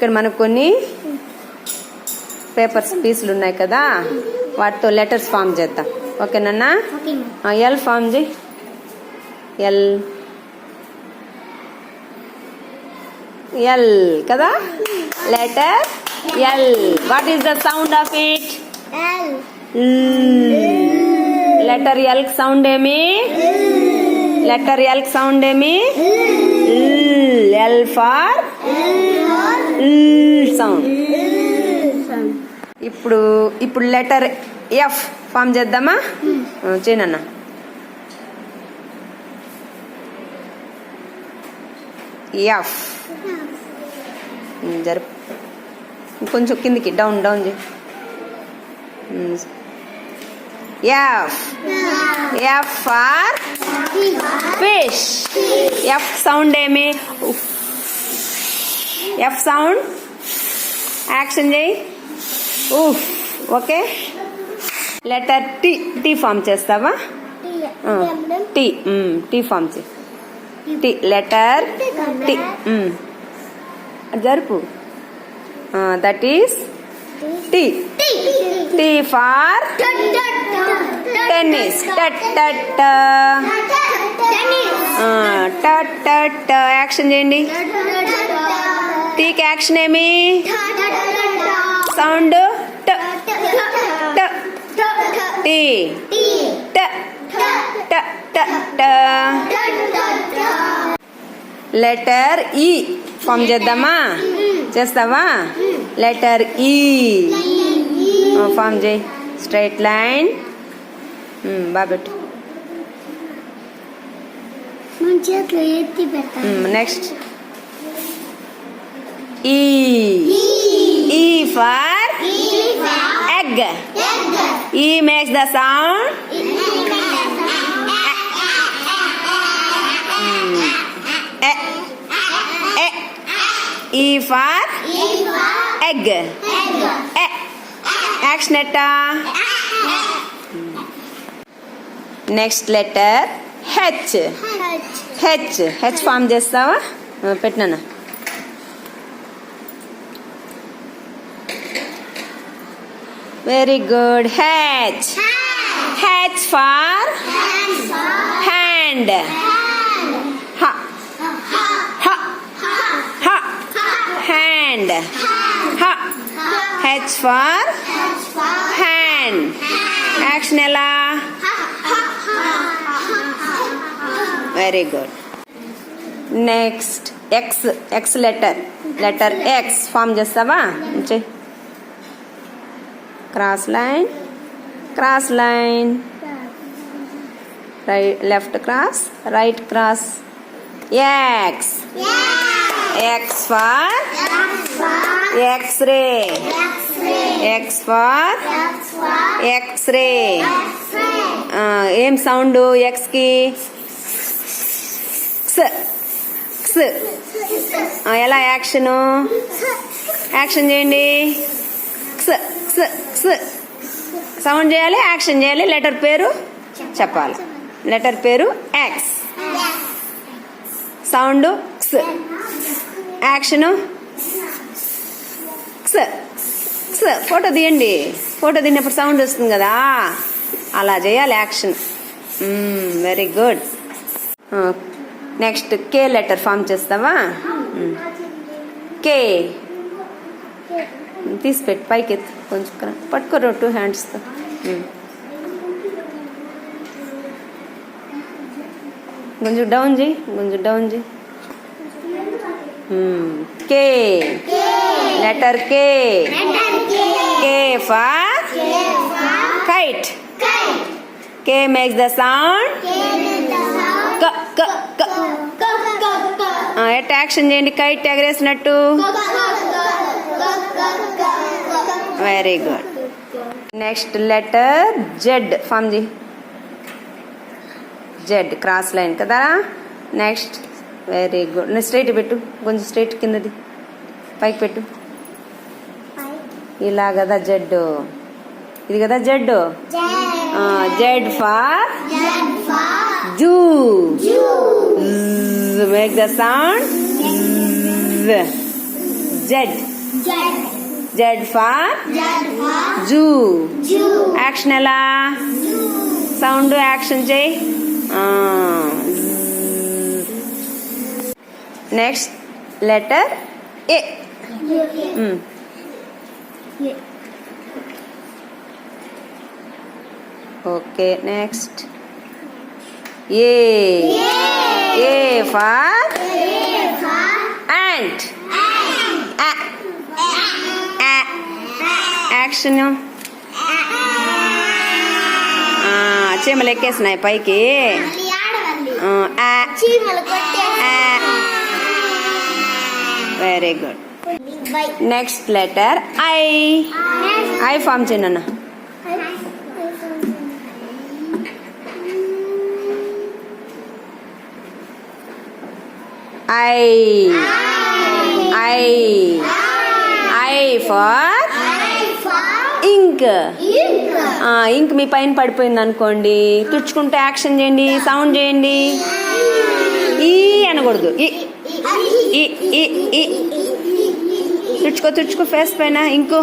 ఇక్కడ మనకు కొన్ని పేపర్స్ పీసులు ఉన్నాయి కదా, వాటితో లెటర్స్ ఫామ్ చేద్దాం. ఓకేనన్నా? ఎల్ ఫామ్ చేయి. ఎల్ ఎల్ కదా, letter L. What is the sound of it? Letter L sound ఏమి? లెటర్ ఎల్ సౌండ్ ఏమి? L for sound. ఇప్పుడు లెటర్ ఎఫ్ ఫామ్ చేద్దామా? చేయనన్నా. ఎఫ్ జరుపు, కొంచెం కిందికి, డౌన్ డౌన్ చేయి. F. F for fish. F sound ఏమి? F sound. యాక్షన్ చేయి. Okay. Letter T. T form చేస్తావా? టీ. టీ ఫామ్ చేయి. టీ. Letter T. జరుపు. That is T. T for tennis. Action చేయండి. టీకి యాక్షన్ ఏమి? Sound T. లెటర్ ఈ form చేద్దామా? చేస్తావా? లెటర్ ఈ ఫామ్ చేయి. Straight line బాబెట్టు. నెక్స్ట్ ఈ. ఈ ఫార్ ఎగ్. ఈ makes the sound E for egg. Action etta. Next letter H. H form chestava? Petnana. Very good. H. H for hand. Ha. Hand. Ha. H for hand. Action ella. Very good. Next X. X letter. Letter X form chestava? Cross line. Cross line. Right, left cross, right cross. X. X for X-ray. X for X-ray. ఏం sound X కి? ఎలా action? Action చేయండి. Sound చేయాలి, action చేయాలి. Letter పేరు చెప్పాలి. Letter పేరు X. Sound action. Photo తీయండి. ఫోటో తీసినప్పుడు సౌండ్ వస్తుంది కదా, అలా చేయాలి action. Very good. Next K letter form చేస్తావా? కే. తీసిపెట్టి పైకి ఎత్తు, కొంచెం పట్టుకోరు 2 హ్యాండ్స్తో. కొంచెం డౌన్ చేయి, కొంచెం డౌన్ చేయి. K. Letter K. K for kite. K makes the sound at. Action చేయండి కైట్ ఎగరేసినట్టు. Very good. Next letter Z form చేయి. జెడ్ క్రాస్ లైన్ కదా. Next very good. స్ట్రైట్ పెట్టు, కొంచెం స్ట్రైట్ కిందది పైకి పెట్టు. ఇలా కదా జెడ్. ఇది కదా Z. Z for zoo. Make the sound Z. Z for zoo. Action ఎలా? సౌండ్ యాక్షన్ చేయి. Next letter A. Okay next A. A for ant. Action. చీమలు ఎక్కేసినాయి పైకి. Very good. Next letter I. I form చేయన్న. I. I. I for ink. Ink మీ పైన పడిపోయింది అనుకోండి, తుడుచుకుంటే యాక్షన్ చేయండి, సౌండ్ చేయండి. ఈ అనకూడదు. తుడుచుకో ఫేస్ పైన ఇంకో.